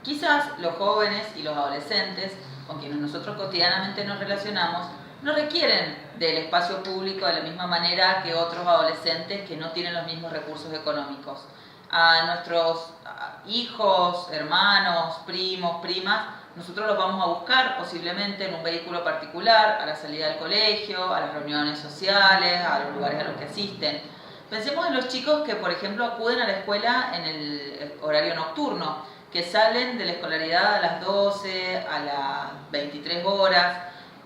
Quizás los jóvenes y los adolescentes con quienes nosotros cotidianamente nos relacionamos no requieren del espacio público de la misma manera que otros adolescentes que no tienen los mismos recursos económicos. A nuestros hijos, hermanos, primos, primas, nosotros los vamos a buscar posiblemente en un vehículo particular, a la salida del colegio, a las reuniones sociales, a los lugares a los que asisten. Pensemos en los chicos que, por ejemplo, acuden a la escuela en el horario nocturno, que salen de la escolaridad a las 12, a las 23 horas.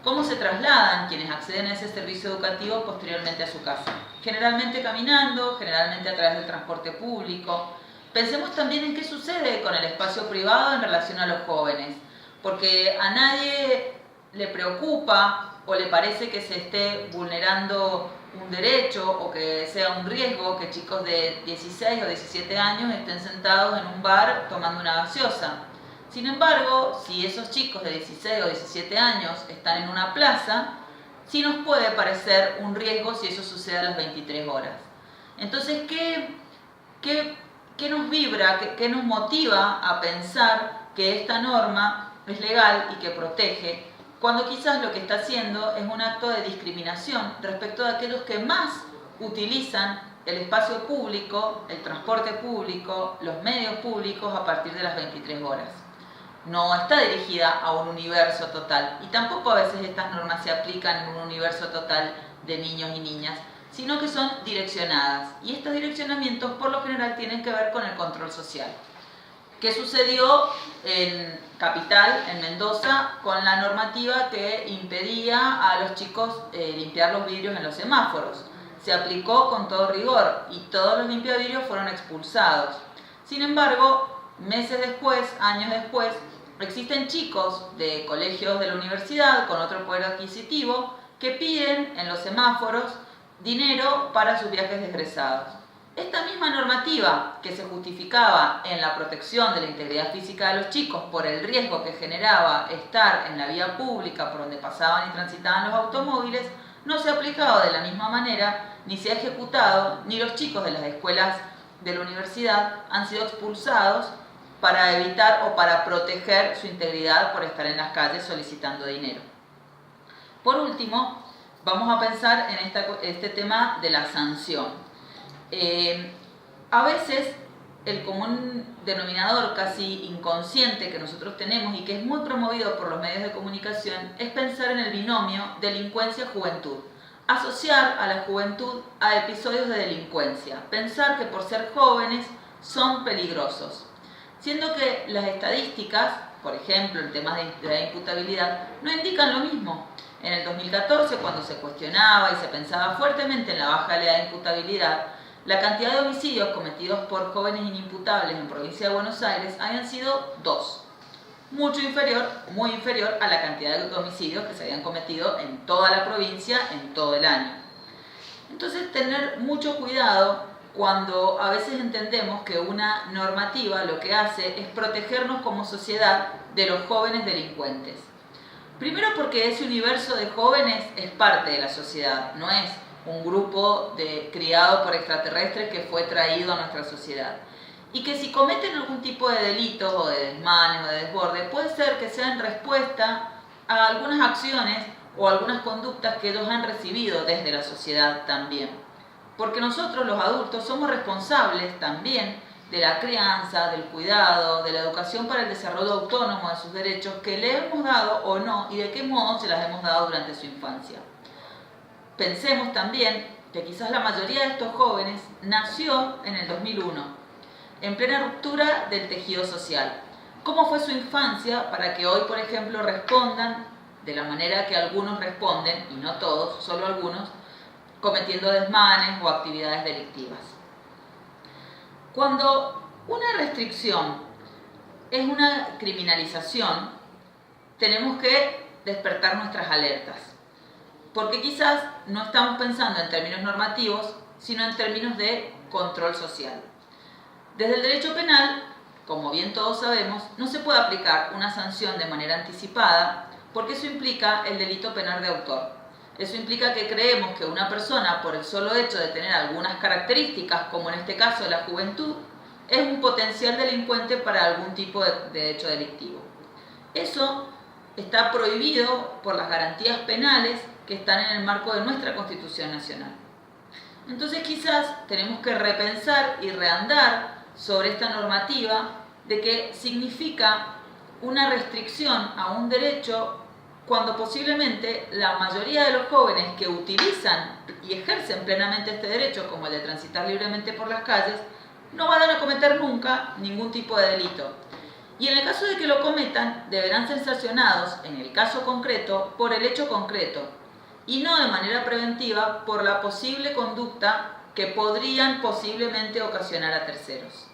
¿Cómo se trasladan quienes acceden a ese servicio educativo posteriormente a su casa? Generalmente caminando, generalmente a través del transporte público. Pensemos también en qué sucede con el espacio privado en relación a los jóvenes, porque a nadie le preocupa o le parece que se esté vulnerando un derecho o que sea un riesgo que chicos de 16 o 17 años estén sentados en un bar tomando una gaseosa. Sin embargo, si esos chicos de 16 o 17 años están en una plaza, sí nos puede parecer un riesgo si eso sucede a las 23 horas. Entonces, ¿qué nos vibra, qué nos motiva a pensar que esta norma es legal y que protege, cuando quizás lo que está haciendo es un acto de discriminación respecto de aquellos que más utilizan el espacio público, el transporte público, los medios públicos a partir de las 23 horas? No está dirigida a un universo total, y tampoco a veces estas normas se aplican en un universo total de niños y niñas, sino que son direccionadas, y estos direccionamientos por lo general tienen que ver con el control social. ¿Qué sucedió en Capital, en Mendoza, con la normativa que impedía a los chicos limpiar los vidrios en los semáforos? Se aplicó con todo rigor y todos los limpiavidrios fueron expulsados. Sin embargo, meses después, años después, existen chicos de colegios de la universidad con otro poder adquisitivo que piden en los semáforos dinero para sus viajes de egresados. Esta misma normativa que se justificaba en la protección de la integridad física de los chicos por el riesgo que generaba estar en la vía pública por donde pasaban y transitaban los automóviles, no se ha aplicado de la misma manera, ni se ha ejecutado, ni los chicos de las escuelas de la universidad han sido expulsados para evitar o para proteger su integridad por estar en las calles solicitando dinero. Por último, vamos a pensar en este tema de la sanción. A veces el común denominador casi inconsciente que nosotros tenemos y que es muy promovido por los medios de comunicación es pensar en el binomio delincuencia-juventud. Asociar a la juventud a episodios de delincuencia. Pensar que por ser jóvenes son peligrosos. Siendo que las estadísticas, por ejemplo, en temas de imputabilidad, no indican lo mismo. En el 2014, cuando se cuestionaba y se pensaba fuertemente en la baja de la imputabilidad, la cantidad de homicidios cometidos por jóvenes inimputables en provincia de Buenos Aires habían sido 2. Mucho inferior, muy inferior a la cantidad de homicidios que se habían cometido en toda la provincia en todo el año. Entonces, tener mucho cuidado cuando a veces entendemos que una normativa lo que hace es protegernos como sociedad de los jóvenes delincuentes. Primero porque ese universo de jóvenes es parte de la sociedad, no es un grupo criado por extraterrestres que fue traído a nuestra sociedad. Y que si cometen algún tipo de delitos o de desmanes o de desborde, puede ser que sea en respuesta a algunas acciones o algunas conductas que ellos han recibido desde la sociedad también. Porque nosotros los adultos somos responsables también de la crianza, del cuidado, de la educación para el desarrollo autónomo de sus derechos que le hemos dado o no y de qué modo se las hemos dado durante su infancia. Pensemos también que quizás la mayoría de estos jóvenes nació en el 2001, en plena ruptura del tejido social. ¿Cómo fue su infancia para que hoy, por ejemplo, respondan de la manera que algunos responden, y no todos, solo algunos, cometiendo desmanes o actividades delictivas? Cuando una restricción es una criminalización, tenemos que despertar nuestras alertas, porque quizás no estamos pensando en términos normativos, sino en términos de control social. Desde el derecho penal, como bien todos sabemos, no se puede aplicar una sanción de manera anticipada, porque eso implica el delito penal de autor. Eso implica que creemos que una persona, por el solo hecho de tener algunas características, como en este caso la juventud, es un potencial delincuente para algún tipo de hecho delictivo. Eso está prohibido por las garantías penales que están en el marco de nuestra Constitución Nacional. Entonces quizás tenemos que repensar y reandar sobre esta normativa de que significa una restricción a un derecho cuando posiblemente la mayoría de los jóvenes que utilizan y ejercen plenamente este derecho, como el de transitar libremente por las calles, no van a cometer nunca ningún tipo de delito. Y en el caso de que lo cometan, deberán ser sancionados, en el caso concreto, por el hecho concreto, y no de manera preventiva por la posible conducta que podrían posiblemente ocasionar a terceros.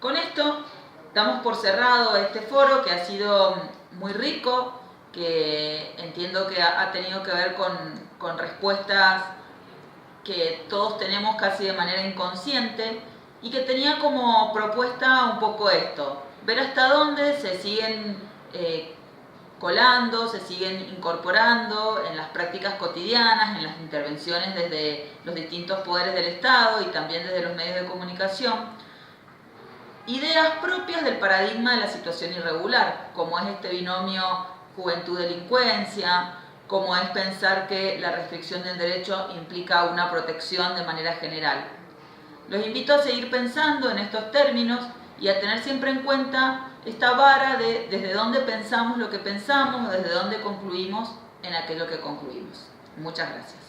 Con esto damos por cerrado este foro, que ha sido muy rico, que entiendo que ha tenido que ver con respuestas que todos tenemos casi de manera inconsciente, y que tenía como propuesta un poco esto: ver hasta dónde se siguen colando, se siguen incorporando en las prácticas cotidianas, en las intervenciones desde los distintos poderes del Estado y también desde los medios de comunicación, ideas propias del paradigma de la situación irregular, como es este binomio juventud-delincuencia, como es pensar que la restricción del derecho implica una protección de manera general. Los invito a seguir pensando en estos términos y a tener siempre en cuenta esta vara de desde dónde pensamos lo que pensamos, desde dónde concluimos en aquello que concluimos. Muchas gracias.